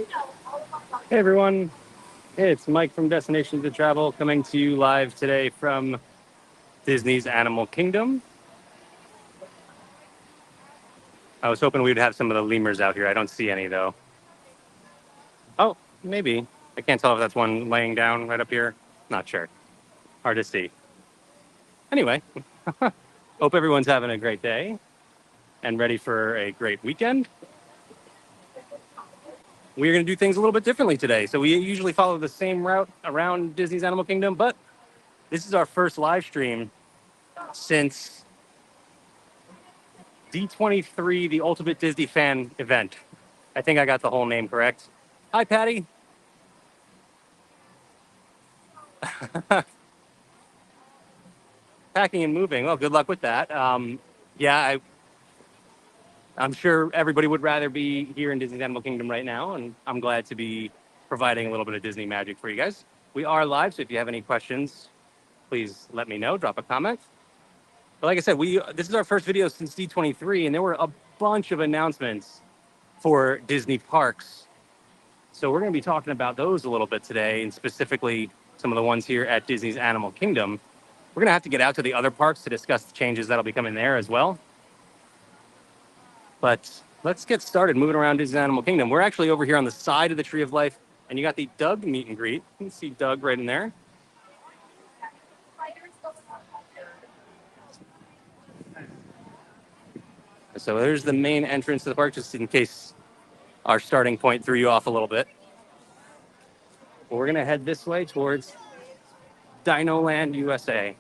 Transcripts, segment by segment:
Hey everyone, it's Mike from Destination to Travel coming to you live today from Disney's Animal Kingdom. I was hoping we'd have some of the lemurs out here. I don't see any though. Oh, maybe. I can't tell if that's one laying down right up here. Not sure. Hard to see. Anyway, hope everyone's having a great day and ready for a great weekend. We're going to do things a little bit differently today. So we usually follow the same route around Disney's Animal Kingdom, but this is our first live stream since D23, the Ultimate Disney Fan event. I think I got the whole name correct. Hi, Patty. Packing and moving. Well, good luck with that. Yeah, I'm sure everybody would rather be here in Disney's Animal Kingdom right now, and I'm glad to be providing a little bit of Disney magic for you guys. We are live, so if you have any questions, please let me know. Drop a comment. But like I said, this is our first video since D23, and there were a bunch of announcements for Disney parks. So we're going to be talking about those a little bit today, and specifically some of the ones here at Disney's Animal Kingdom. We're going to have to get out to the other parks to discuss the changes that'll be coming there as well. But let's get started moving around Disney's Animal Kingdom. We're actually over here on the side of the Tree of Life, and you got the Doug meet and greet. You can see Doug right in there. So there's the main entrance to the park, just in case our starting point threw you off a little bit. But we're going to head this way towards Dino Land USA.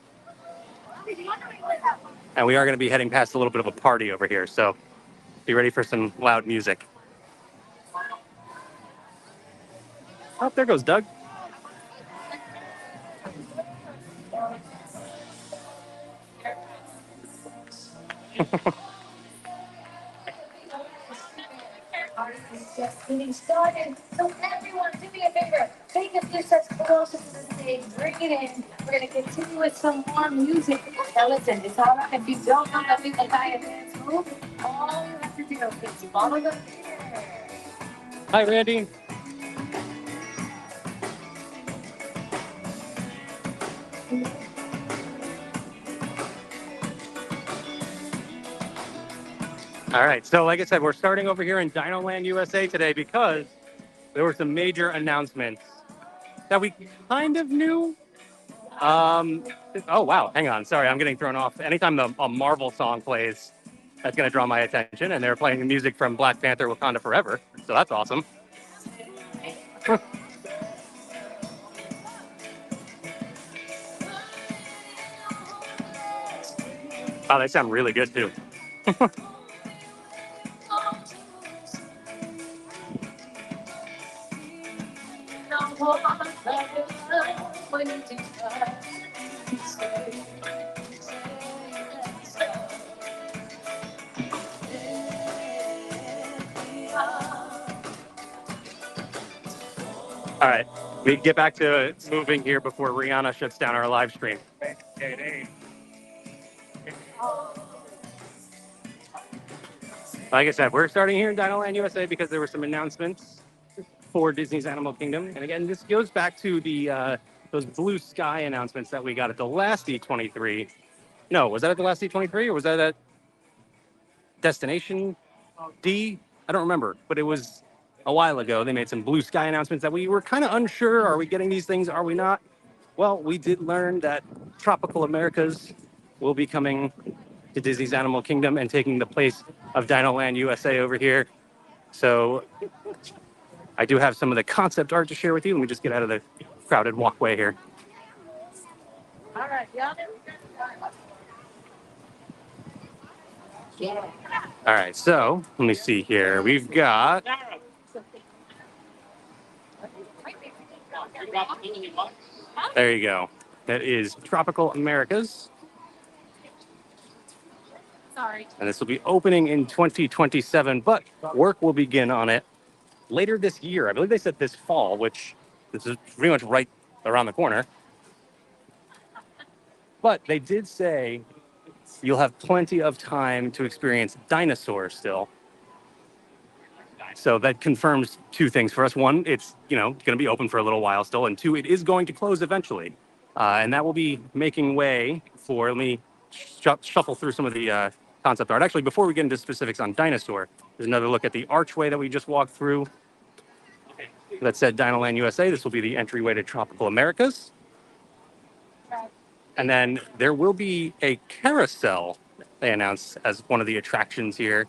And we are going to be heading past a little bit of a party over here. So be ready for some loud music. Oh, there goes Doug. Just getting started. So everyone, do me a favor. Take a few steps closer to the stage. Bring it in. We're gonna continue with some more music. Now listen, it's all right if you don't know that big Italian dance move. All you have to do is follow the leader. Hi, Randy. All right. So like I said, we're starting over here in Dino Land USA today because there were some major announcements that we kind of knew. Um, oh, wow. Hang on. Sorry, I'm getting thrown off. Anytime a Marvel song plays, that's going to draw my attention. And they're playing music from Black Panther Wakanda Forever. So that's awesome. Wow, they sound really good too. All right. We get back to moving here before Rihanna shuts down our live stream. Like I said, we're starting here in Dino Land USA because there were some announcements for Disney's Animal Kingdom. And again, this goes back to the those blue sky announcements that we got at the last D23. No, was that at the last D23 or was that at Destination D? I don't remember, but it was a while ago. They made some blue sky announcements that we were kind of unsure. Are we getting these things? Are we not? Well, we did learn that Tropical Americas will be coming to Disney's Animal Kingdom and taking the place of Dino Land USA over here. So I do have some of the concept art to share with you. Let me just get out of the crowded walkway here. All right, y'all. Yeah. All right, so let me see here. We've got, there you go. That is Tropical Americas. Sorry. And this will be opening in 2027, but work will begin on it later this year. I believe they said this fall, which this is pretty much right around the corner. But they did say you'll have plenty of time to experience dinosaurs still. So that confirms two things for us. One, it's going to be open for a little while still, and two, it is going to close eventually, and that will be making way for. Let me shuffle through some of the concept art. Actually, before we get into specifics on Dinosaur, there's another look at the archway that we just walked through that said Dinoland USA. This will be the entryway to Tropical Americas. And then there will be a carousel, they announced, as one of the attractions here.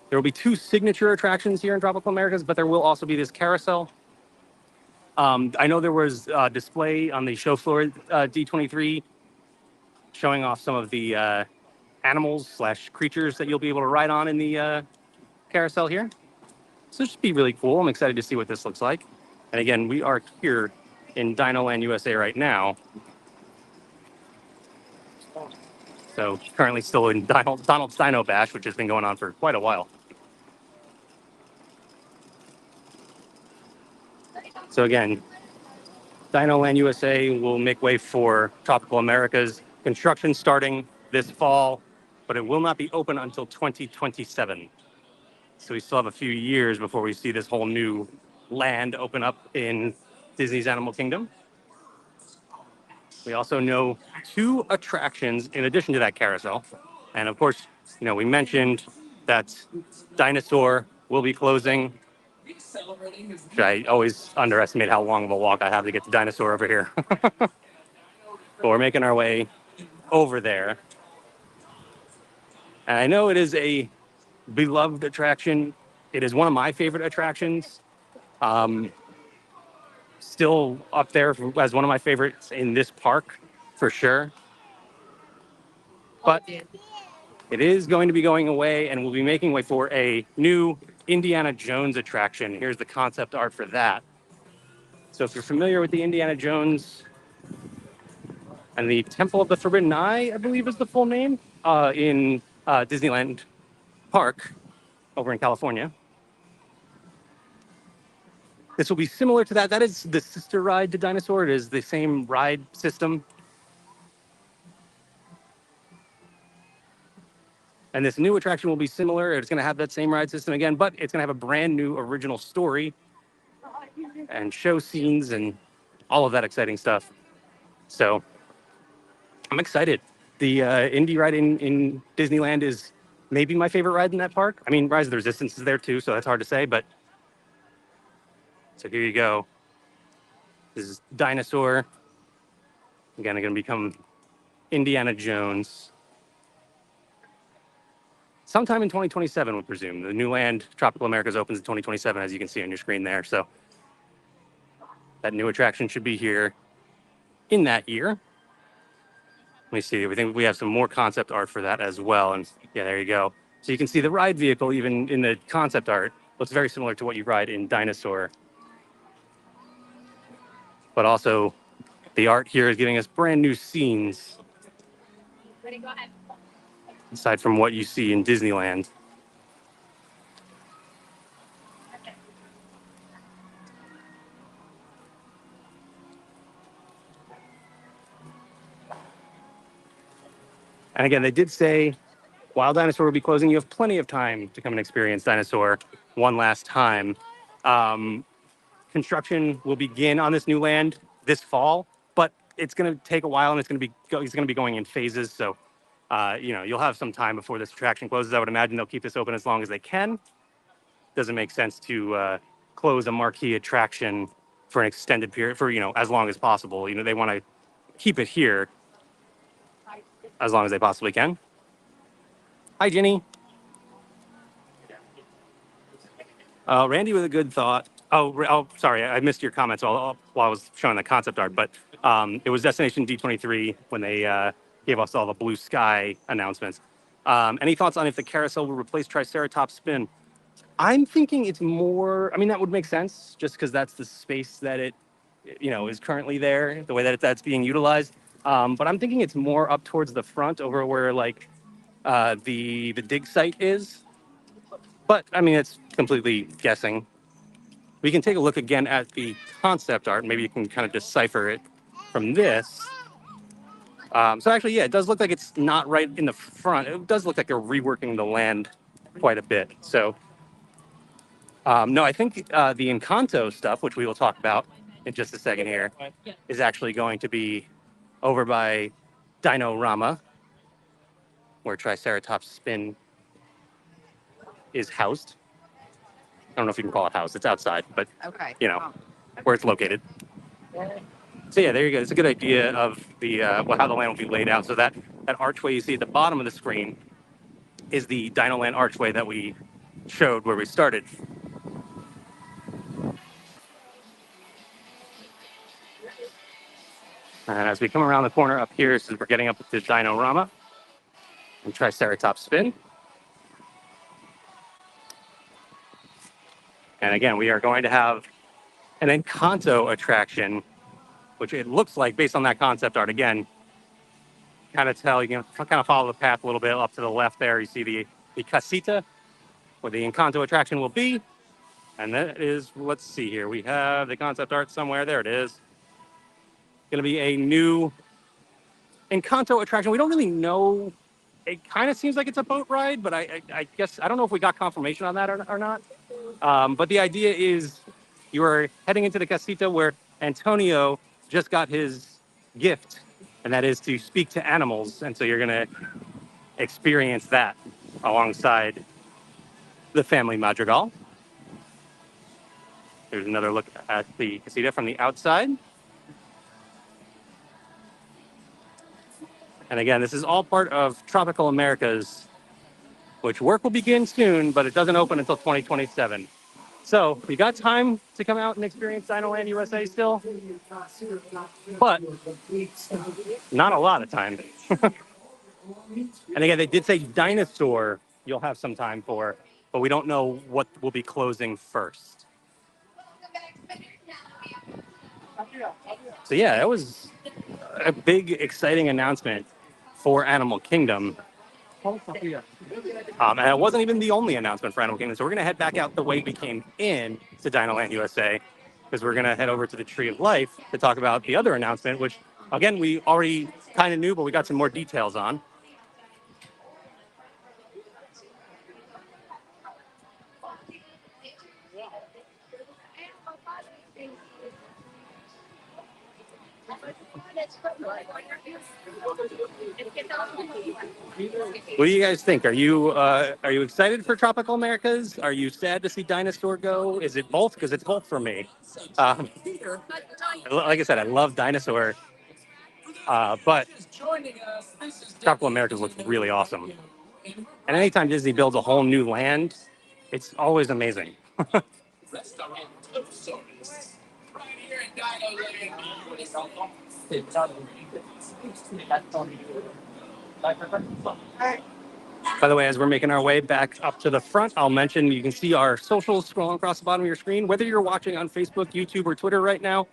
There will be two signature attractions here in Tropical Americas, but there will also be this carousel. I know there was a display on the show floor D23 showing off some of the animals / creatures that you'll be able to ride on in the carousel here. So it should be really cool. I'm excited to see what this looks like. And again, we are here in Dinoland USA right now. So currently still in Donald's Dino Bash, which has been going on for quite a while. So again, Dinoland USA will make way for Tropical Americas. Construction starting this fall, but it will not be open until 2027. So we still have a few years before we see this whole new land open up in Disney's Animal Kingdom. We also know two attractions in addition to that carousel. And of course, we mentioned that Dinosaur will be closing. I always underestimate how long of a walk I have to get to Dinosaur over here. But we're making our way over there. And I know it is a beloved attraction. It is one of my favorite attractions. Still up there as one of my favorites in this park, for sure. But it is going to be going away, and we'll be making way for a new Indiana Jones attraction. Here's the concept art for that. So if you're familiar with the Indiana Jones and the Temple of the Forbidden Eye, I believe is the full name, in Disneyland Park over in California. This will be similar to that. That is the sister ride to Dinosaur. It is the same ride system. And this new attraction will be similar. It's going to have that same ride system again, but it's going to have a brand new original story and show scenes and all of that exciting stuff. So I'm excited. The Indy ride in Disneyland is maybe my favorite ride in that park. I mean, Rise of the Resistance is there too, so that's hard to say, but so here you go. This is Dinosaur. Again, going to become Indiana Jones. Sometime in 2027, we presume. The new land, Tropical Americas, opens in 2027, as you can see on your screen there. So that new attraction should be here in that year. Let me see. We think we have some more concept art for that as well. And yeah, there you go. So you can see the ride vehicle, even in the concept art, looks very similar to what you ride in Dinosaur. But also, the art here is giving us brand new scenes. Ready, go ahead. Aside from what you see in Disneyland. And again, they did say, while Dinosaur will be closing, you have plenty of time to come and experience Dinosaur one last time. Construction will begin on this new land this fall, but it's going to take a while, and it's going to be going in phases. So, you'll have some time before this attraction closes. I would imagine they'll keep this open as long as they can. Doesn't make sense to close a marquee attraction for an extended period, for as long as possible. They want to keep it here as long as they possibly can. Hi, Jenny. Randy with a good thought. Oh, sorry, I missed your comments while I was showing the concept art, but it was Destination D23 when they gave us all the blue sky announcements. Any thoughts on if the carousel will replace Triceratops Spin? I'm thinking it's more, I mean, that would make sense just because that's the space that it, is currently there, the way that that's being utilized. But I'm thinking it's more up towards the front over where like the dig site is. But I mean, it's completely guessing. We can take a look again at the concept art. Maybe you can kind of decipher it from this. So actually, yeah, it does look like it's not right in the front. It does look like they're reworking the land quite a bit. So No, I think the Encanto stuff, which we will talk about in just a second here, is actually going to be over by Dino-Rama, where Triceratops Spin is housed. I don't know if you can call it housed. It's outside, but Okay. you know where it's located. So yeah, there you go. It's a good idea of the how the land will be laid out. So that archway you see at the bottom of the screen is the Dino Land archway that we showed where we started. And as we come around the corner up here, since we're getting up to Dino-Rama and Triceratops Spin. And again, we are going to have an Encanto attraction, which it looks like, based on that concept art, again, kind of tell, you can kind of follow the path a little bit up to the left there. You see the casita where the Encanto attraction will be. And that is, let's see here. We have the concept art somewhere. There it is. Going to be a new Encanto attraction. We don't really know. It kind of seems like it's a boat ride, but I guess I don't know if we got confirmation on that or not. But the idea is you are heading into the casita where Antonio just got his gift, and that is to speak to animals. And so you're going to experience that alongside the family Madrigal. Here's another look at the casita from the outside. And again, this is all part of Tropical Americas, which work will begin soon, but it doesn't open until 2027. So we got time to come out and experience Dinoland USA still, but not a lot of time. And again, they did say Dinosaur you'll have some time for, but we don't know what will be closing first. So yeah, that was a big, exciting announcement for Animal Kingdom. And it wasn't even the only announcement for Animal Kingdom. So we're going to head back out the way we came in to Dinoland USA, because we're going to head over to the Tree of Life to talk about the other announcement, which, again, we already kind of knew, but we got some more details on. What do you guys think? Are you excited for Tropical Americas? Are you sad to see Dinosaur go? Is it both? Because it's both for me. Um, like I said, I love Dinosaur, but Tropical Americas looks really awesome. And anytime Disney builds a whole new land, it's always amazing. By the way, as we're making our way back up to the front, I'll mention you can see our socials scrolling across the bottom of your screen. Whether you're watching on Facebook, YouTube, or Twitter right now,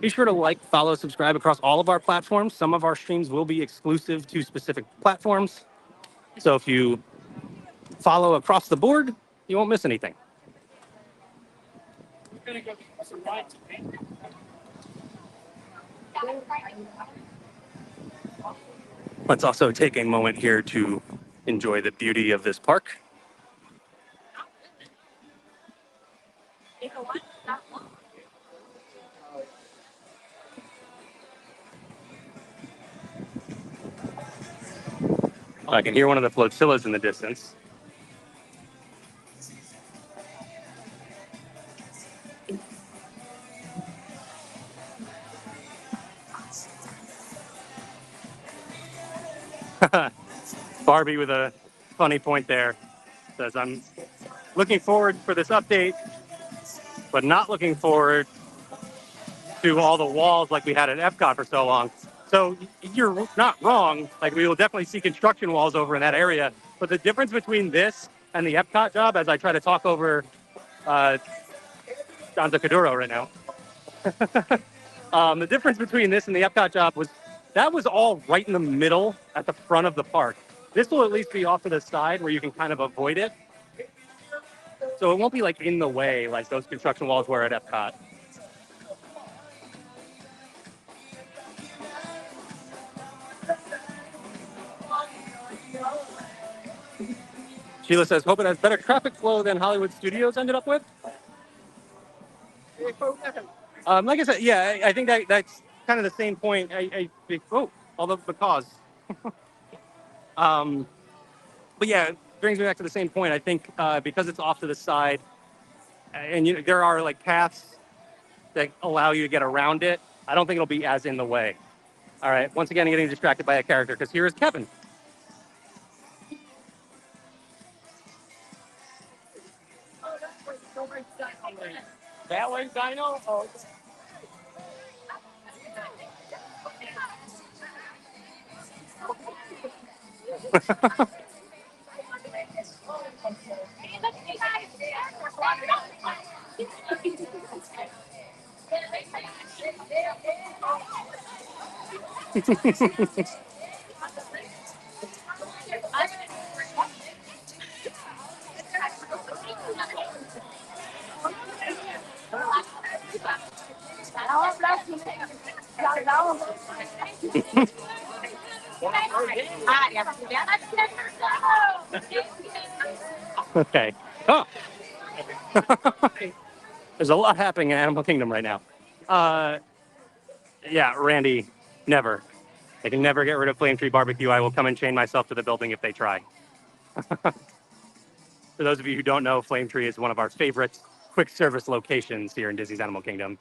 be sure to like, follow, subscribe across all of our platforms. Some of our streams will be exclusive to specific platforms. So if you follow across the board, you won't miss anything. Let's also take a moment here to enjoy the beauty of this park. I can hear one of the flotillas in the distance. Barbie with a funny point there says, I'm looking forward for this update, but not looking forward to all the walls like we had at Epcot for so long. So you're not wrong. Like, we will definitely see construction walls over in that area. But the difference between this and the Epcot job, as I try to talk over Don Caduro right now, the difference between this and the Epcot job was that was all right in the middle at the front of the park. This will at least be off to the side where you can kind of avoid it. So it won't be like in the way like those construction walls were at Epcot. Sheila says, hope it has better traffic flow than Hollywood Studios ended up with. Like I said, yeah, I think that's kind of the same point. Although because, um, but yeah, it brings me back to the same point. I think because it's off to the side, and there are like paths that allow you to get around it. I don't think it'll be as in the way. All right, once again, getting distracted by a character because here is Kevin. That way, Dino. Oh. Okay. Oh, there's a lot happening in Animal Kingdom right now. Uh, yeah, Randy, never. They can never get rid of Flame Tree Barbecue. I will come and chain myself to the building if they try. For those of you who don't know, Flame Tree is one of our favorite quick service locations here in Disney's Animal Kingdom.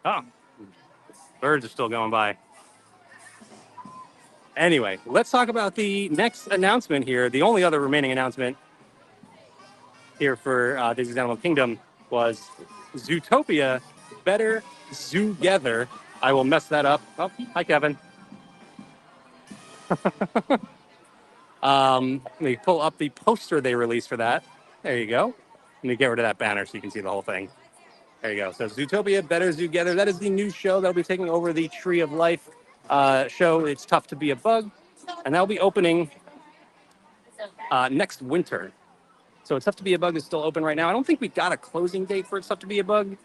Oh, birds are still going by. Anyway, let's talk about the next announcement here. The only other remaining announcement here for Disney's Animal Kingdom was Zootopia Better Zoogether. I will mess that up. Oh, hi, Kevin. Let me pull up the poster they released for that. There you go. Let me get rid of that banner so you can see the whole thing. There you go. So Zootopia Better Zoogether. That is the new show that'll be taking over the Tree of Life show. It's Tough to Be a Bug. And that'll be opening next winter. So It's Tough to Be a Bug is still open right now. I don't think we got a closing date for It's Tough to Be a Bug.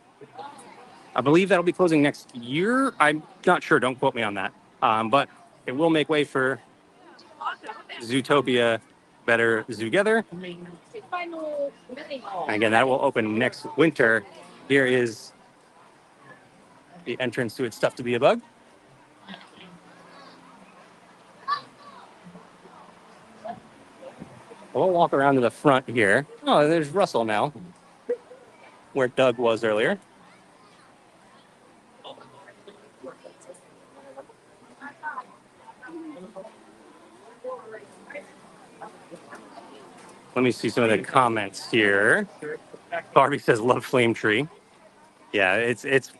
I believe that'll be closing next year. I'm not sure. Don't quote me on that. But it will make way for Zootopia Better Zoogether. And again, that will open next winter. Here is the entrance to It's Tough to Be a Bug. We'll walk around to the front here. Oh, there's Russell now, where Doug was earlier. Let me see some of the comments here. Barbie says, love Flame Tree. Yeah, it's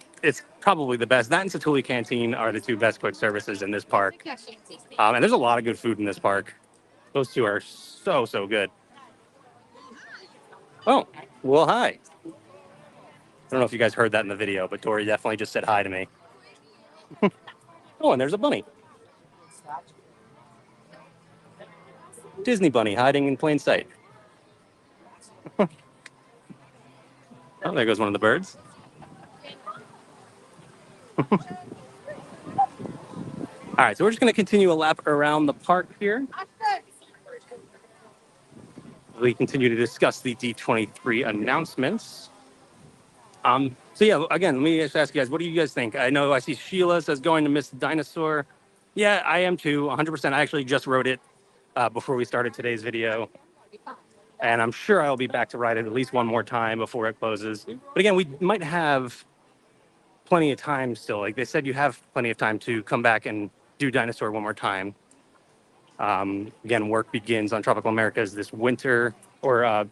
probably the best. That and Satuli Canteen are the two best quick services in this park. And there's a lot of good food in this park. Those two are so, so good. Oh, well, hi. I don't know if you guys heard that in the video, but Dory definitely just said hi to me. Oh, and there's a bunny. Disney bunny hiding in plain sight. Oh, there goes one of the birds. All right, so we're just going to continue a lap around the park here. We continue to discuss the D23 announcements. So yeah, again, let me just ask you guys, what do you guys think? I know I see Sheila says going to Miss Dinosaur. Yeah, I am too, 100%. I actually just wrote it before we started today's video. And I'm sure I'll be back to ride it at least one more time before it closes. But again, we might have plenty of time still. Like they said, you have plenty of time to come back and do Dinosaur one more time. Again, work begins on Tropical Americas this winter or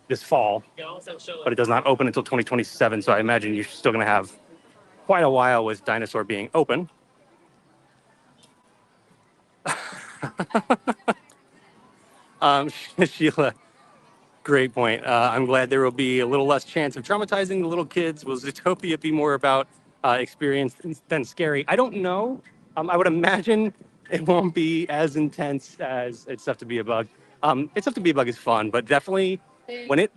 this fall, but it does not open until 2027. So I imagine you're still going to have quite a while with Dinosaur being open. Sheila, great point. I'm glad there will be a little less chance of traumatizing the little kids. Will Zootopia be more about experience than scary? I don't know. I would imagine it won't be as intense as It's Tough to Be a Bug. It's Tough to Be a Bug is fun, but definitely when it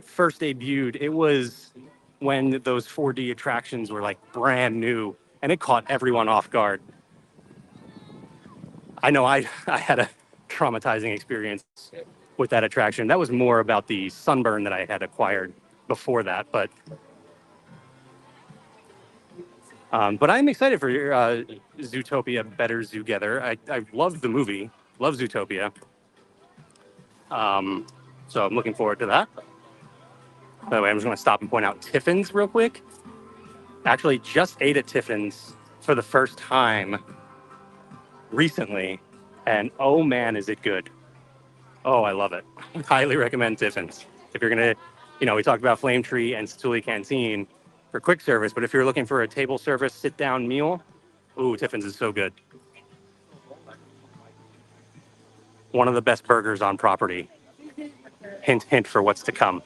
first debuted, it was when those 4D attractions were like brand new, and it caught everyone off guard. I know I had a traumatizing experience with that attraction. That was more about the sunburn that I had acquired before that, but I'm excited for Zootopia Better Zootopia. I love the movie, love Zootopia. Um, so I'm looking forward to that. By the way, I'm just going to stop and point out Tiffin's real quick. Actually, just ate at Tiffin's for the first time recently, and oh man, is it good! Oh, I love it. Highly recommend Tiffin's. If you're gonna, we talked about Flame Tree and Stuli Canteen for quick service, but if you're looking for a table service sit down meal, ooh, Tiffin's is so good. One of the best burgers on property. Hint, hint for what's to come.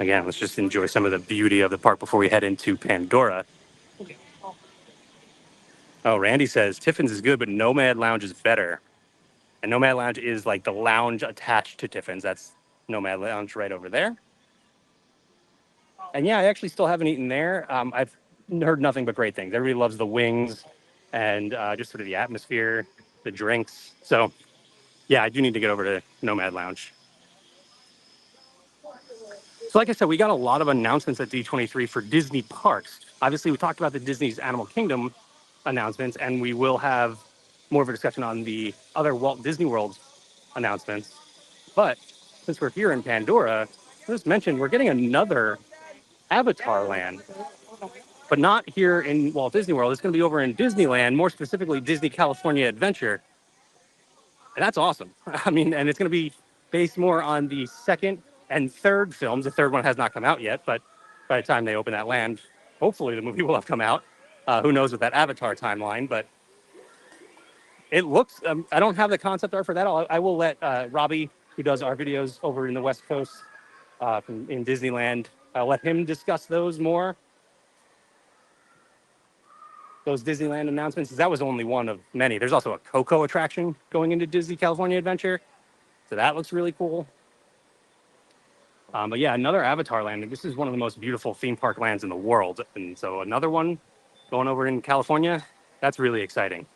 Again, let's just enjoy some of the beauty of the park before we head into Pandora. Oh, Randy says Tiffin's is good, but Nomad Lounge is better. And Nomad Lounge is like the lounge attached to Tiffin's. That's Nomad Lounge right over there. And yeah, I actually still haven't eaten there. I've heard nothing but great things. Everybody loves the wings and just sort of the atmosphere, the drinks. So yeah, I do need to get over to Nomad Lounge. So like I said, we got a lot of announcements at D23 for Disney parks. Obviously, we talked about the Disney's Animal Kingdom announcements, and we will have more of a discussion on the other Walt Disney World announcements. But since we're here in Pandora, as mentioned, we're getting another Avatar land, but not here in Walt Disney World. It's going to be over in Disneyland, more specifically Disney California Adventure. And that's awesome. I mean, and it's going to be based more on the second and third films. The third one has not come out yet, but by the time they open that land, hopefully the movie will have come out. Who knows with that Avatar timeline, but it looks, I don't have the concept art for that. I will let Robbie, who does our videos over in the West Coast in Disneyland, I'll let him discuss those more. Those Disneyland announcements. That was only one of many. There's also a Coco attraction going into Disney California Adventure. So that looks really cool. But yeah, another Avatar land. This is one of the most beautiful theme park lands in the world. And so another one going over in California, that's really exciting.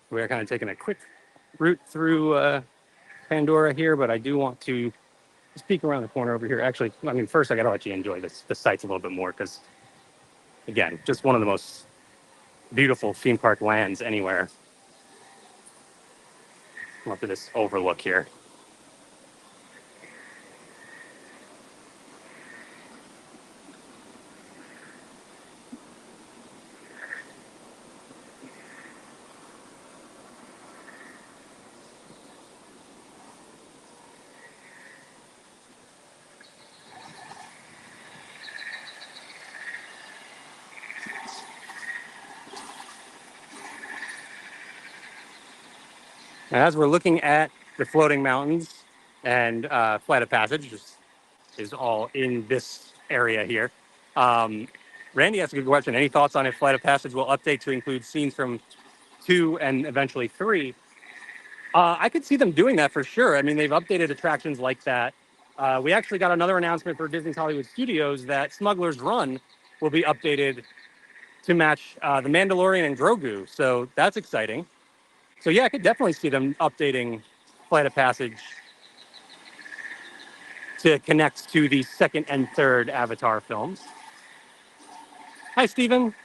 We're kind of taking a quick route through Pandora here, but I do want to just peek around the corner over here. Actually, I mean, first I got to let you enjoy the sights a little bit more because, again, just one of the most beautiful theme park lands anywhere. Look at this overlook here. And as we're looking at the floating mountains and Flight of Passage, is all in this area here. Randy asked a good question. Any thoughts on if Flight of Passage will update to include scenes from 2 and eventually 3? I could see them doing that for sure. I mean, they've updated attractions like that. We actually got another announcement for Disney's Hollywood Studios that Smuggler's Run will be updated to match The Mandalorian and Grogu. So that's exciting. So yeah, I could definitely see them updating Flight of Passage to connect to the second and third Avatar films. Hi, Stephen.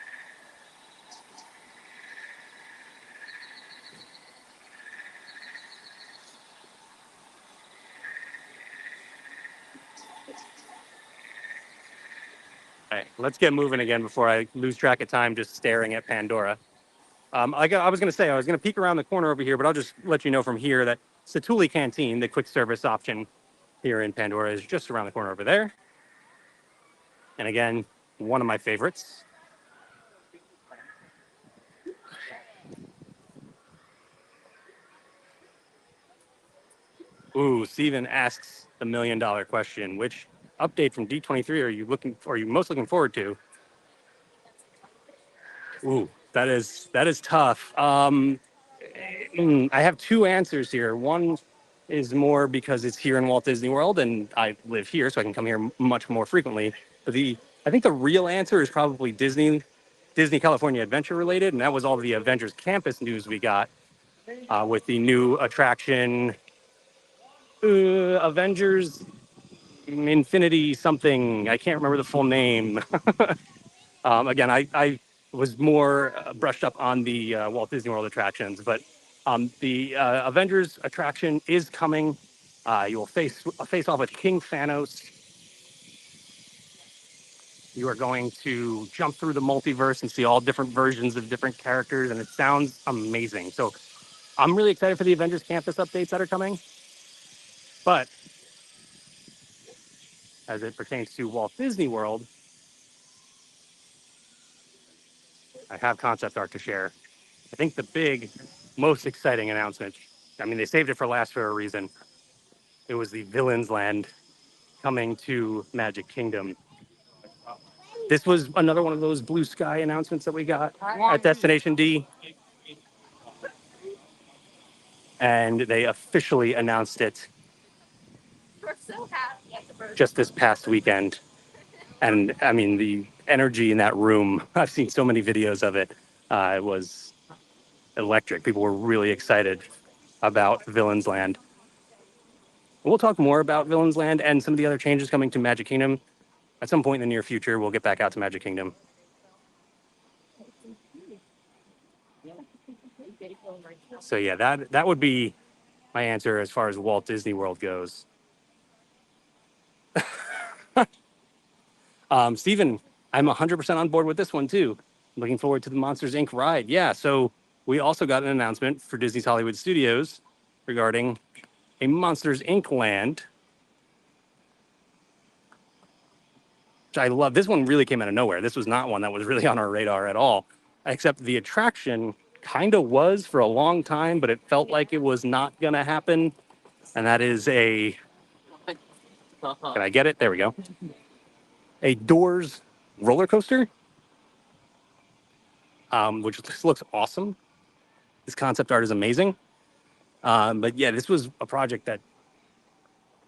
All right, let's get moving again before I lose track of time just staring at Pandora. Like I was going to say, I was going to peek around the corner over here, but I'll just let you know from here that Satuli Canteen, the quick service option here in Pandora, is just around the corner over there. And again, one of my favorites. Ooh, Steven asks the $1 million question. Which update from D23 are you most looking forward to? Ooh, that is tough. I have two answers here. One is more because it's here in Walt Disney World and I live here, so I can come here much more frequently. But I think the real answer is probably Disney California Adventure related, and that was all the Avengers Campus news we got with the new attraction, Avengers Infinity something. I can't remember the full name. Again, I was more brushed up on the Walt Disney World attractions, but the Avengers attraction is coming. You will face off with King Thanos. You are going to jump through the multiverse and see all different versions of different characters, and it sounds amazing. So I'm really excited for the Avengers Campus updates that are coming. But as it pertains to Walt Disney World, I have concept art to share. I think the big, most exciting announcement, I mean, they saved it for last for a reason. It was the Villains Land coming to Magic Kingdom. This was another one of those blue sky announcements that we got at Destination D. And they officially announced it just this past weekend. And I mean, the energy in that room, I've seen so many videos of it. It was electric. People were really excited about Villains Land. We'll talk more about Villains Land and some of the other changes coming to Magic Kingdom at some point in the near future. We'll get back out to Magic Kingdom. So yeah, that would be my answer as far as Walt Disney World goes. Steven, I'm 100% on board with this one too. Looking forward to the Monsters Inc. ride. Yeah, so we also got an announcement for Disney's Hollywood Studios regarding a Monsters Inc. land, which I love. This one really came out of nowhere. This was not one that was really on our radar at all, except the attraction kind of was for a long time, but it felt like it was not going to happen. And that is can I get it? There we go. A Doors roller coaster, which just looks awesome. This concept art is amazing. But yeah, this was a project that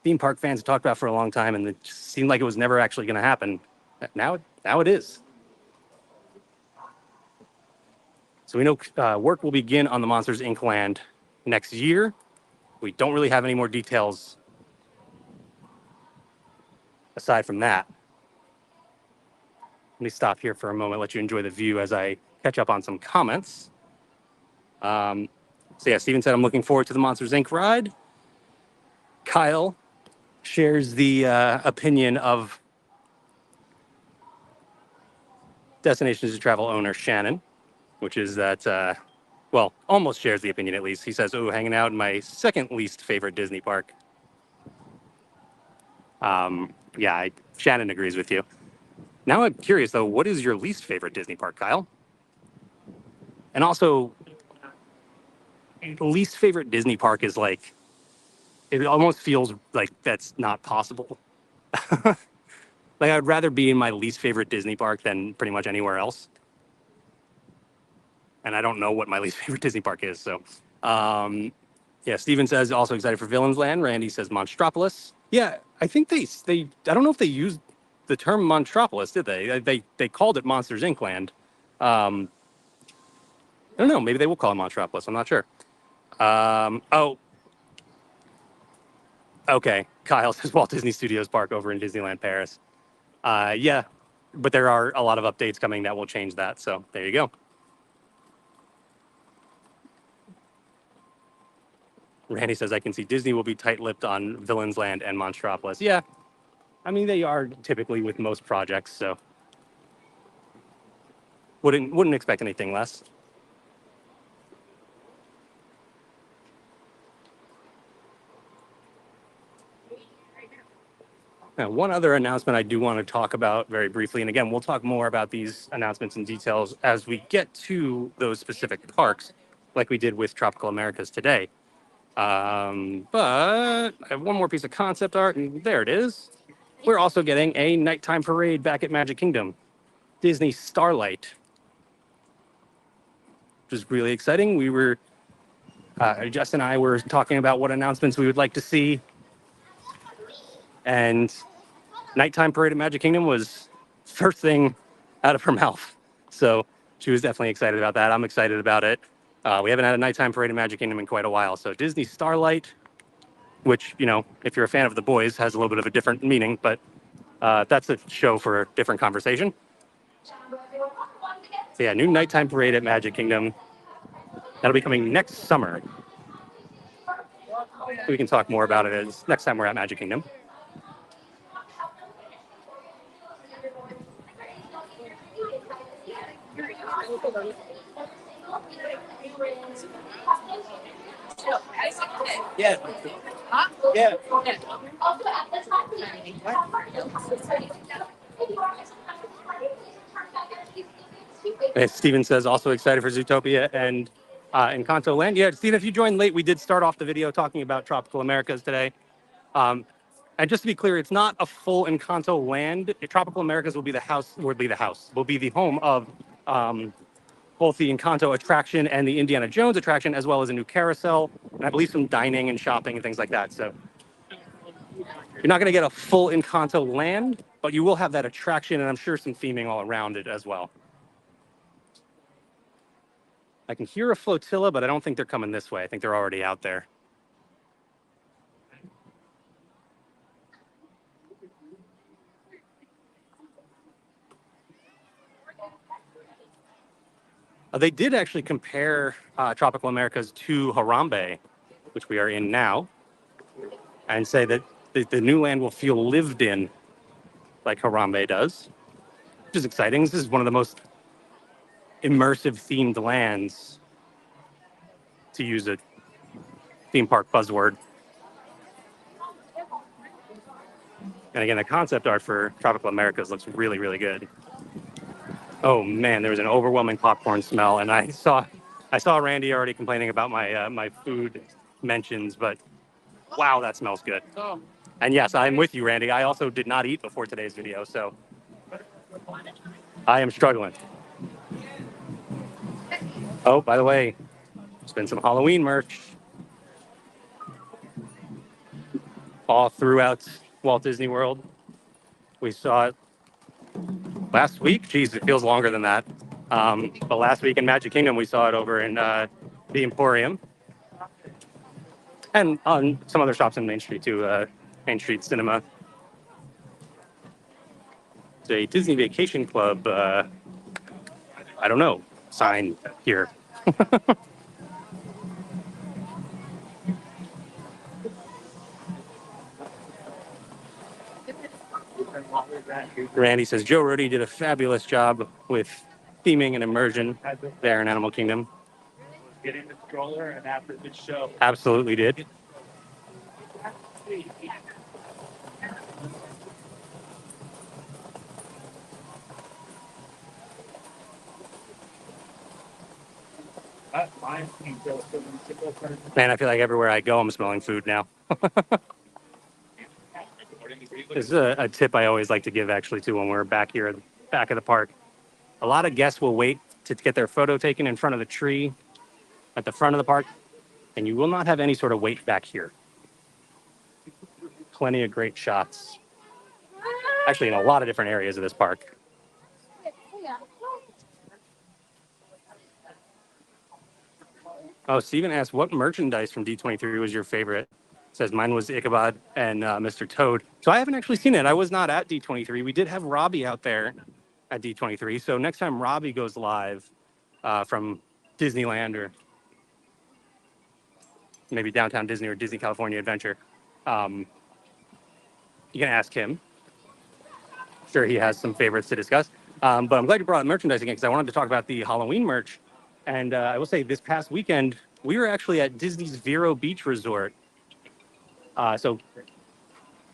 theme park fans have talked about for a long time, and it just seemed like it was never actually going to happen. Now it is. So we know work will begin on the Monsters Inc. land next year. We don't really have any more details aside from that. Let me stop here for a moment, let you enjoy the view as I catch up on some comments. So yeah, Steven said, I'm looking forward to the Monsters Inc. ride. Kyle shares the opinion of Destinations to Travel owner Shannon, which is that, well, almost shares the opinion at least. He says, oh, hanging out in my second least favorite Disney park. Yeah, Shannon agrees with you. Now I'm curious, though, what is your least favorite Disney park, Kyle? And also, least favorite Disney park is like, it almost feels like that's not possible. Like, I'd rather be in my least favorite Disney park than pretty much anywhere else. And I don't know what my least favorite Disney park is. So, yeah, Steven says also excited for Villains Land. Randy says Monstropolis. Yeah, I think they I don't know if they used the term Monstropolis, did they? They called it Monsters Inc. Land. I don't know. Maybe they will call it Monstropolis. I'm not sure. Oh, okay. Kyle says Walt Disney Studios Park over in Disneyland Paris. Yeah, but there are a lot of updates coming that will change that. So there you go. Randy says, I can see Disney will be tight-lipped on Villains Land and Monstropolis. Yeah, I mean, they are typically with most projects, so wouldn't expect anything less. Now, one other announcement I do want to talk about very briefly, and again, we'll talk more about these announcements and details as we get to those specific parks, like we did with Tropical Americas today. But I have one more piece of concept art, and there it is. We're also getting a nighttime parade back at Magic Kingdom, Disney Starlight, which is really exciting. Jess and I were talking about what announcements we would like to see, and nighttime parade at Magic Kingdom was first thing out of her mouth. So she was definitely excited about that. I'm excited about it. We haven't had a nighttime parade at Magic Kingdom in quite a while. So Disney Starlight, which, you know, if you're a fan of the boys, has a little bit of a different meaning, but that's a show for a different conversation. So yeah, new nighttime parade at Magic Kingdom. That'll be coming next summer. We can talk more about it as next time we're at Magic Kingdom. Yeah. Yeah. And Steven says also excited for Zootopia and Encanto Land. Yeah, Steven, if you joined late, we did start off the video talking about Tropical Americas today. And just to be clear, it's not a full Encanto Land. Tropical Americas will be the home of both the Encanto attraction and the Indiana Jones attraction, as well as a new carousel, and I believe some dining and shopping and things like that. So you're not going to get a full Encanto Land, but you will have that attraction, and I'm sure some theming all around it as well. I can hear a flotilla, but I don't think they're coming this way. I think they're already out there. They did actually compare Tropical Americas to Harambe, which we are in now, and say that the new land will feel lived in like Harambe does, which is exciting. This is one of the most immersive themed lands, to use a theme park buzzword. And again, the concept art for Tropical Americas looks really, really good. Oh man, there was an overwhelming popcorn smell, and I saw Randy already complaining about my food mentions, but wow, that smells good. And yes, I'm with you, Randy. I also did not eat before today's video, so I am struggling. Oh, by the way, there's been some Halloween merch all throughout Walt Disney World. We saw it last week. Geez, it feels longer than that. But last week in Magic Kingdom, we saw it over in the Emporium. And on some other shops in Main Street too, Main Street Cinema. It's a Disney Vacation Club, I don't know, sign here. Randy says Joe Rohde did a fabulous job with theming and immersion there in Animal Kingdom. Getting the stroller and after the show. Absolutely did. Man, I feel like everywhere I go, I'm smelling food now. This is a tip I always like to give, actually, too, when we're back here at the back of the park. A lot of guests will wait to get their photo taken in front of the tree at the front of the park, and you will not have any sort of wait back here. Plenty of great shots. Actually, in a lot of different areas of this park. Oh, Steven asked, what merchandise from D23 was your favorite? Says mine was Ichabod and Mr. Toad. So I haven't actually seen it. I was not at D23. We did have Robbie out there at D23. So next time Robbie goes live from Disneyland or maybe Downtown Disney or Disney California Adventure, you can ask him. Sure, he has some favorites to discuss. But I'm glad you brought up merchandise again because I wanted to talk about the Halloween merch. And I will say this past weekend, we were actually at Disney's Vero Beach Resort. So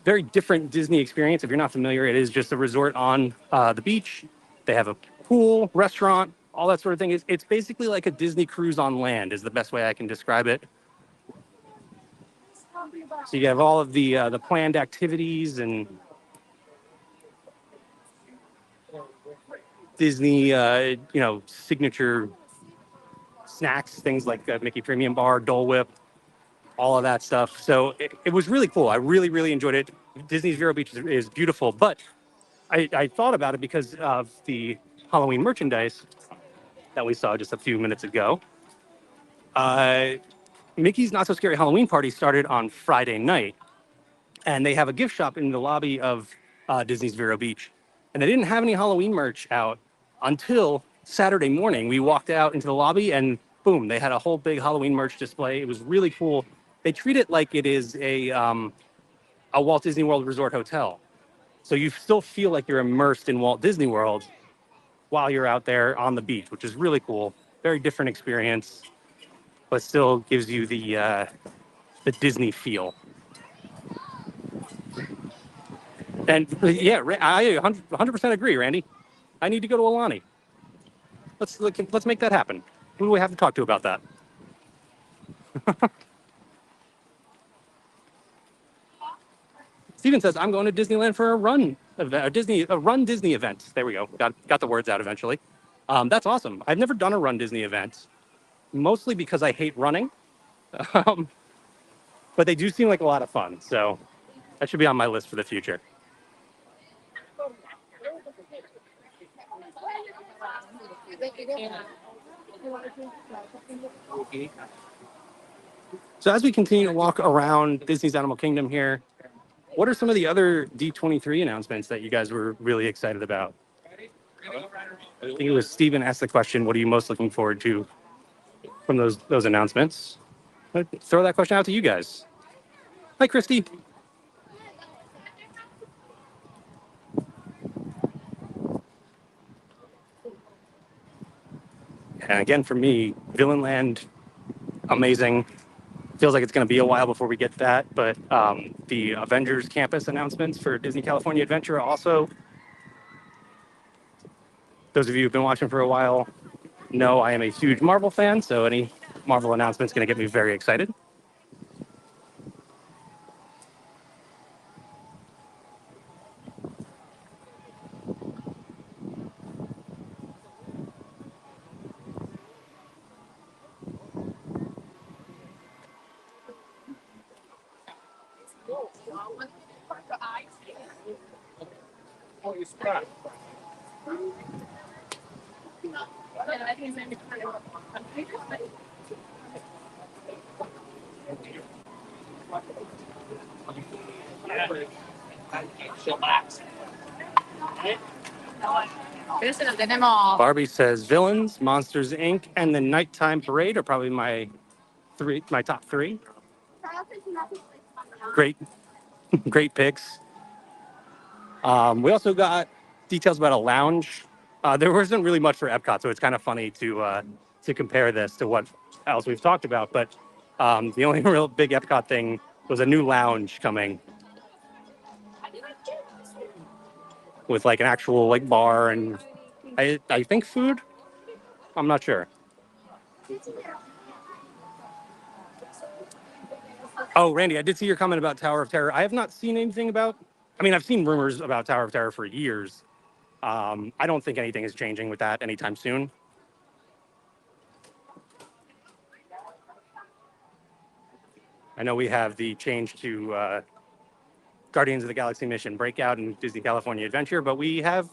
very different Disney experience. If you're not familiar, it is just a resort on the beach. They have a pool, restaurant, all that sort of thing. It's basically like a Disney cruise on land is the best way I can describe it. So you have all of the planned activities and Disney, signature snacks, things like Mickey Premium Bar, Dole Whip, all of that stuff. So it was really cool. I really, really enjoyed it. Disney's Vero Beach is beautiful, but I thought about it because of the Halloween merchandise that we saw just a few minutes ago. Uh, Mickey's Not So Scary Halloween Party started on Friday night, and they have a gift shop in the lobby of Disney's Vero Beach. And they didn't have any Halloween merch out until Saturday morning. We walked out into the lobby, and boom, they had a whole big Halloween merch display. It was really cool. They treat it like it is a Walt Disney World Resort hotel. So you still feel like you're immersed in Walt Disney World while you're out there on the beach, which is really cool. Very different experience, but still gives you the Disney feel. And yeah, I 100% agree, Randy. I need to go to Alani. Let's make that happen. Who do we have to talk to about that? Steven says I'm going to Disneyland for a run Disney event. There we go. Got the words out eventually. That's awesome. I've never done a run Disney event, mostly because I hate running, um, but they do seem like a lot of fun. So that should be on my list for the future. So as we continue to walk around Disney's Animal Kingdom here, what are some of the other D23 announcements that you guys were really excited about? I think it was Steven asked the question, what are you most looking forward to from those announcements? I'd throw that question out to you guys. Hi, Christy. And again, for me, Villain Land, amazing. Feels like it's going to be a while before we get that, but the Avengers campus announcements for Disney California Adventure also. Those of you who've been watching for a while know I am a huge Marvel fan, so any Marvel announcement is going to get me very excited. Barbie says Villains, Monsters Inc., and the Nighttime Parade are probably my top three. Great, great picks. We also got details about a lounge. There wasn't really much for Epcot, so it's kind of funny to compare this to what else we've talked about. But the only real big Epcot thing was a new lounge coming with like an actual like bar and I think food. I'm not sure. Oh, Randy, I did see your comment about Tower of Terror. I have not seen anything about. I mean, I've seen rumors about Tower of Terror for years. I don't think anything is changing with that anytime soon. I know we have the change to Guardians of the Galaxy Mission Breakout and Disney California Adventure, but we have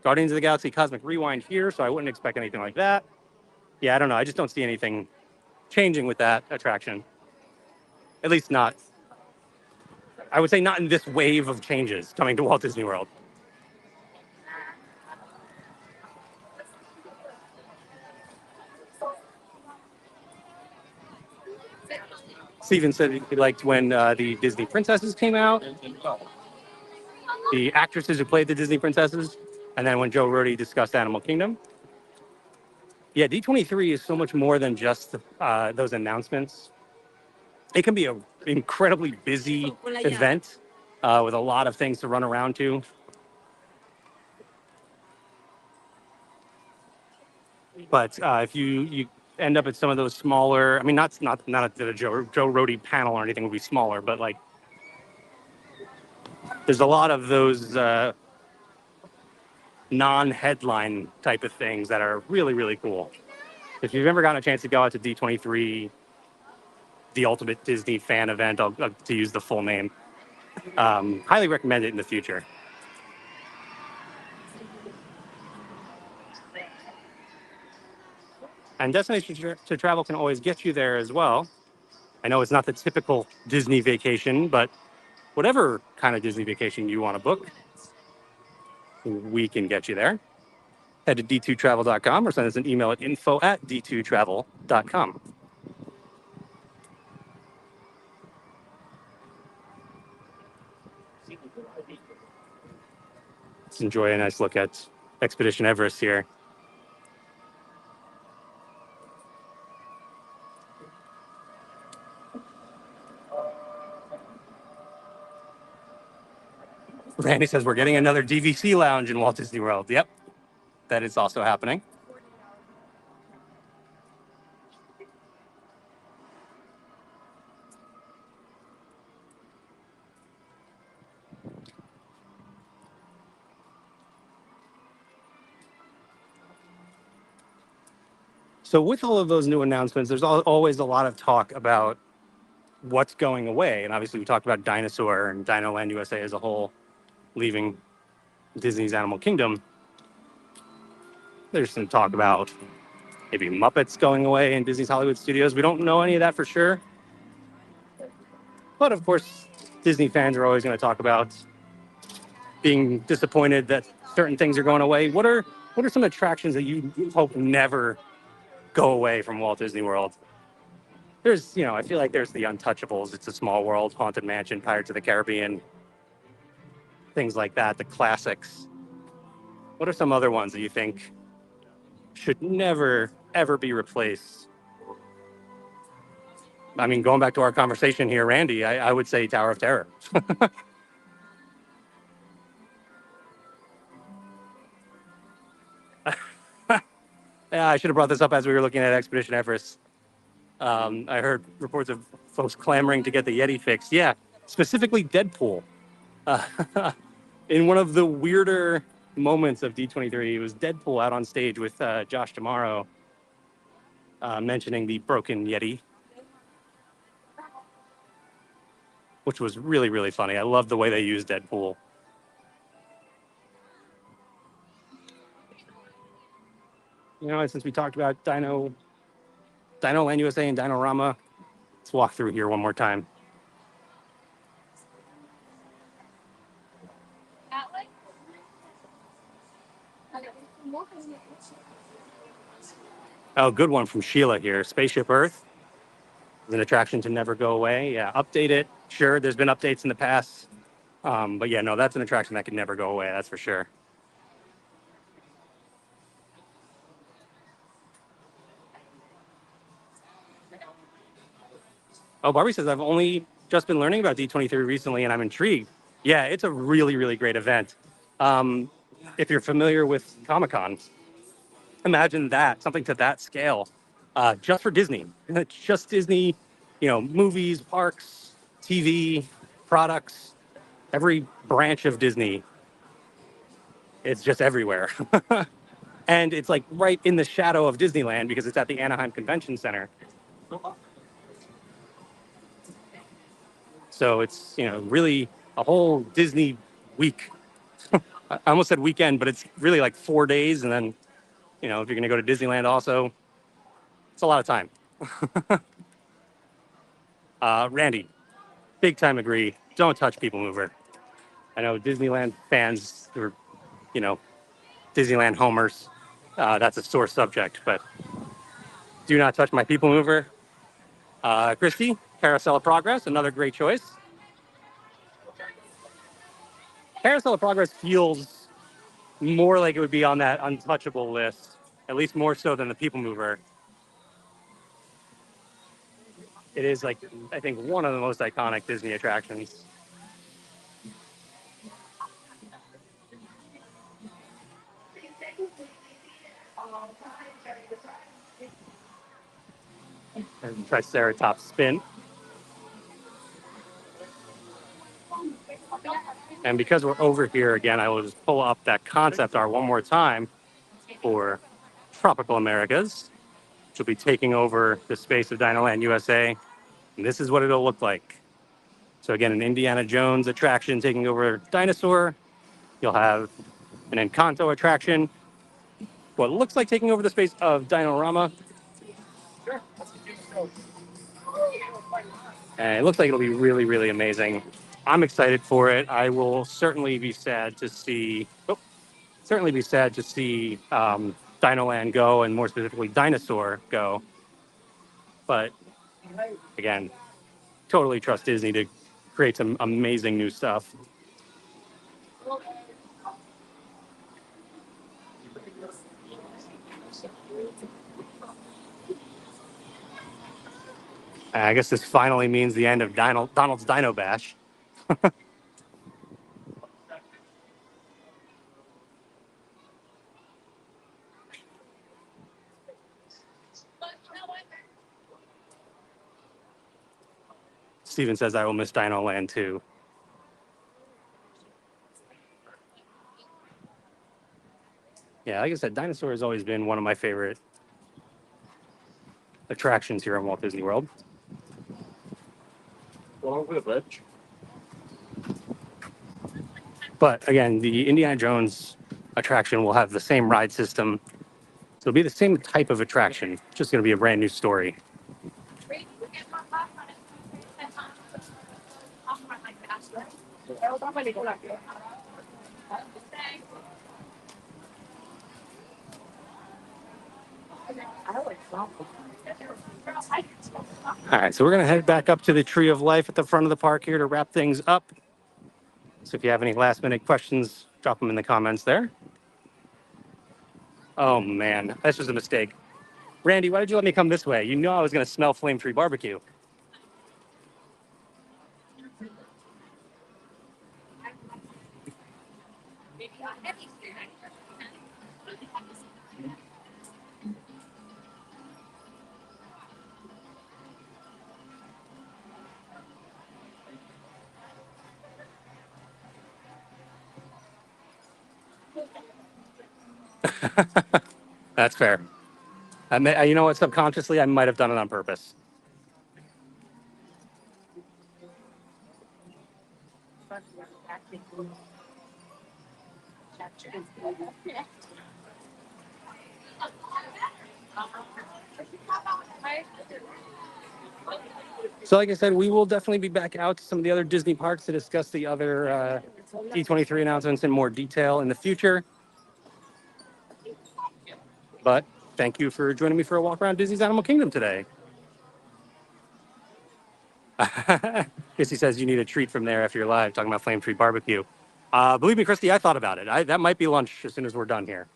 Guardians of the Galaxy Cosmic Rewind here, so I wouldn't expect anything like that. Yeah, I don't know. I just don't see anything changing with that attraction. At least not. I would say not in this wave of changes coming to Walt Disney World. Steven said he liked when the Disney princesses came out, the actresses who played the Disney princesses, and then when Joe Rohde discussed Animal Kingdom. Yeah, D23 is so much more than just those announcements. It can be an incredibly busy event with a lot of things to run around to. But if you end up at some of those smaller. I mean, not that a Joe Rohde panel or anything would be smaller, but like there's a lot of those non-headline type of things that are really really cool. If you've ever gotten a chance to go out to D23, the Ultimate Disney Fan Event, to use the full name, highly recommend it in the future. And Destination to Travel can always get you there as well. I know it's not the typical Disney vacation, but whatever kind of Disney vacation you want to book, we can get you there. Head to d2travel.com or send us an email at info@d2travel.com. Let's enjoy a nice look at Expedition Everest here. Randy says we're getting another DVC lounge in Walt Disney World. Yep, that is also happening. So with all of those new announcements, there's always a lot of talk about what's going away. And obviously we talked about Dinosaur and Dino Land USA as a whole leaving Disney's Animal Kingdom. There's some talk about maybe Muppets going away in Disney's Hollywood Studios. We don't know any of that for sure. But of course, Disney fans are always going to talk about being disappointed that certain things are going away. What are some attractions that you hope never go away from Walt Disney World? There's, I feel like there's the Untouchables, It's a Small World, Haunted Mansion, Pirates of the Caribbean, things like that, the classics. What are some other ones that you think should never, ever be replaced? I mean, going back to our conversation here, Randy, I would say Tower of Terror. Yeah, I should have brought this up as we were looking at Expedition Everest. I heard reports of folks clamoring to get the Yeti fixed. Yeah, specifically Deadpool. Uh, in one of the weirder moments of D23, it was Deadpool out on stage with Josh D'Amaro mentioning the broken Yeti, which was really, really funny. I love the way they used Deadpool. And since we talked about Dino Land USA and Dinorama, let's walk through here one more time. Oh, good one from Sheila here. Spaceship Earth is an attraction to never go away. Yeah, update it. Sure, there's been updates in the past. But yeah, no, that's an attraction that can never go away. That's for sure. Oh, Barbie says, I've only just been learning about D23 recently and I'm intrigued. Yeah, it's a really, really great event. If you're familiar with Comic-Con, imagine that, something to that scale, just for Disney. It's just Disney, movies, parks, TV, products, every branch of Disney. It's just everywhere. And it's like right in the shadow of Disneyland because it's at the Anaheim Convention Center. So it's, really a whole Disney week. I almost said weekend, but it's really like 4 days. And then, if you're going to go to Disneyland also, it's a lot of time. Randy, big time agree. Don't touch People Mover. I know Disneyland fans or, Disneyland homers, that's a sore subject, but do not touch my People Mover. Christy, Carousel of Progress, another great choice. Carousel of Progress feels more like it would be on that untouchable list, at least more so than the People Mover. It is like, I think, one of the most iconic Disney attractions. and Triceratops spin. And because we're over here again, I will just pull up that concept art one more time for Tropical Americas, which will be taking over the space of Dinoland USA. And this is what it'll look like. So again, an Indiana Jones attraction taking over Dinosaur. You'll have an Encanto attraction. What looks like taking over the space of Dinorama. And it looks like it'll be really, really amazing. I'm excited for it. I will certainly be sad to see. Certainly be sad to see Dinoland go, and more specifically Dinosaur go. But again, totally trust Disney to create some amazing new stuff. I guess this finally means the end of Donald's Dino Bash. Steven says I will miss Dino Land too. Yeah, like I said, Dinosaur has always been one of my favorite attractions here in Walt Disney World. All over the bridge. But again, the Indiana Jones attraction will have the same ride system. So it'll be the same type of attraction, it's just going to be a brand new story. All right, so we're going to head back up to the Tree of Life at the front of the park here to wrap things up. So if you have any last minute questions, drop them in the comments there. Oh man, that's just a mistake. Randy, why did you let me come this way? You know I was going to smell Flame Tree Barbecue. That's fair. You know what? Subconsciously, I might have done it on purpose. So, like I said, we will definitely be back out to some of the other Disney parks to discuss the other D23 announcements in more detail in the future. But thank you for joining me for a walk around Disney's Animal Kingdom today. Christy says you need a treat from there after you're live talking about Flame Tree Barbecue. Believe me, Christy, I thought about it. That might be lunch as soon as we're done here.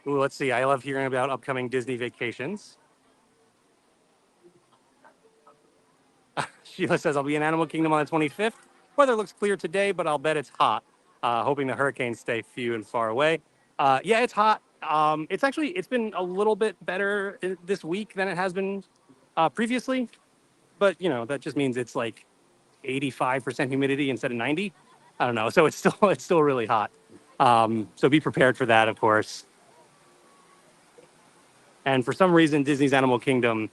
Ooh, let's see. I love hearing about upcoming Disney vacations. Sheila says, I'll be in Animal Kingdom on the 25th. Weather looks clear today, but I'll bet it's hot. Hoping the hurricanes stay few and far away. Yeah, it's hot. It's been a little bit better this week than it has been previously. But, that just means it's like 85% humidity instead of 90. I don't know. So it's still really hot. So be prepared for that, of course. And for some reason, Disney's Animal Kingdom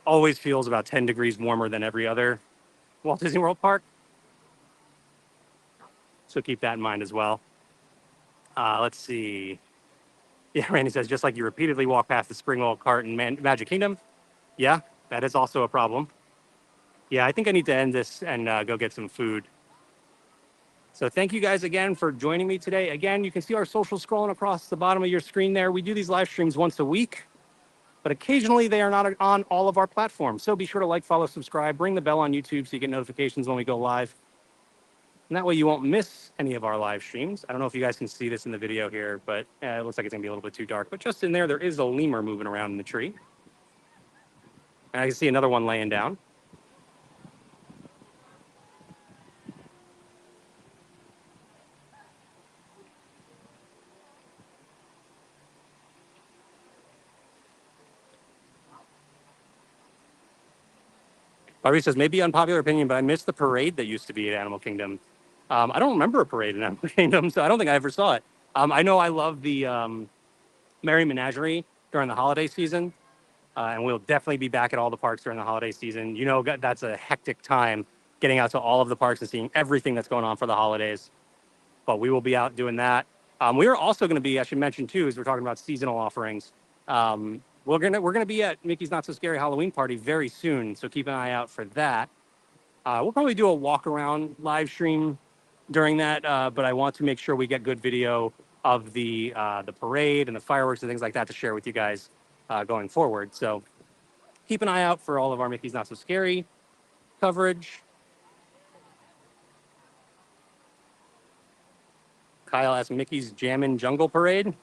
always feels about 10 degrees warmer than every other Walt Disney World park. So keep that in mind as well. Let's see. Yeah, Randy says, just like you repeatedly walk past the spring roll cart in Magic Kingdom. Yeah, that is also a problem. Yeah, I think I need to end this and go get some food. So thank you guys again for joining me today. Again, you can see our socials scrolling across the bottom of your screen there. We do these live streams once a week, but occasionally they are not on all of our platforms. So be sure to like, follow, subscribe, ring the bell on YouTube so you get notifications when we go live. And that way you won't miss any of our live streams. I don't know if you guys can see this in the video here, but it looks like it's gonna be a little bit too dark. But just in there is a lemur moving around in the tree. And I can see another one laying down. Barbie says, maybe unpopular opinion, but I miss the parade that used to be at Animal Kingdom. I don't remember a parade in Animal Kingdom, so I don't think I ever saw it. I know I love the Merry Menagerie during the holiday season, and we'll definitely be back at all the parks during the holiday season. You know, that's a hectic time getting out to all of the parks and seeing everything that's going on for the holidays. But we will be out doing that. We are also going to be, I should mention too, as we're talking about seasonal offerings. We're gonna be at Mickey's Not So Scary Halloween Party very soon, so keep an eye out for that. We'll probably do a walk around live stream during that, but I want to make sure we get good video of the parade and the fireworks and things like that to share with you guys going forward. So keep an eye out for all of our Mickey's Not So Scary coverage. Kyle asked, Mickey's Jammin' Jungle Parade.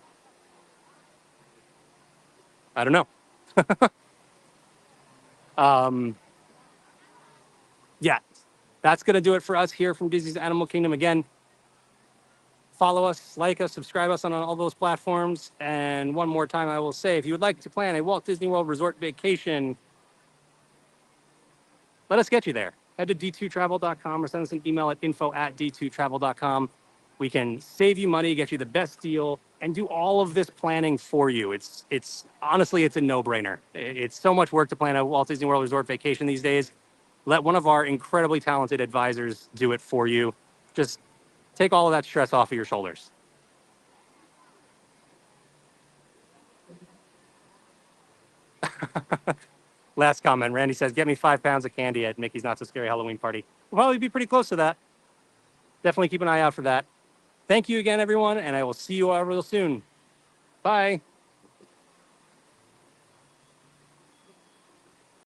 I don't know. Yeah, that's going to do it for us here from Disney's Animal Kingdom. Again, follow us, like us, subscribe us on all those platforms. And one more time, I will say, if you would like to plan a Walt Disney World Resort vacation, let us get you there. Head to d2travel.com or send us an email at info@d2travel.com. We can save you money, get you the best deal, and do all of this planning for you. It's honestly, it's a no-brainer. It's so much work to plan a Walt Disney World Resort vacation these days. Let one of our incredibly talented advisors do it for you. Just take all of that stress off of your shoulders. Last comment, Randy says, get me 5 pounds of candy at Mickey's Not So Scary Halloween Party. We'll probably be pretty close to that. Definitely keep an eye out for that. Thank you again, everyone, and I will see you all real soon. Bye.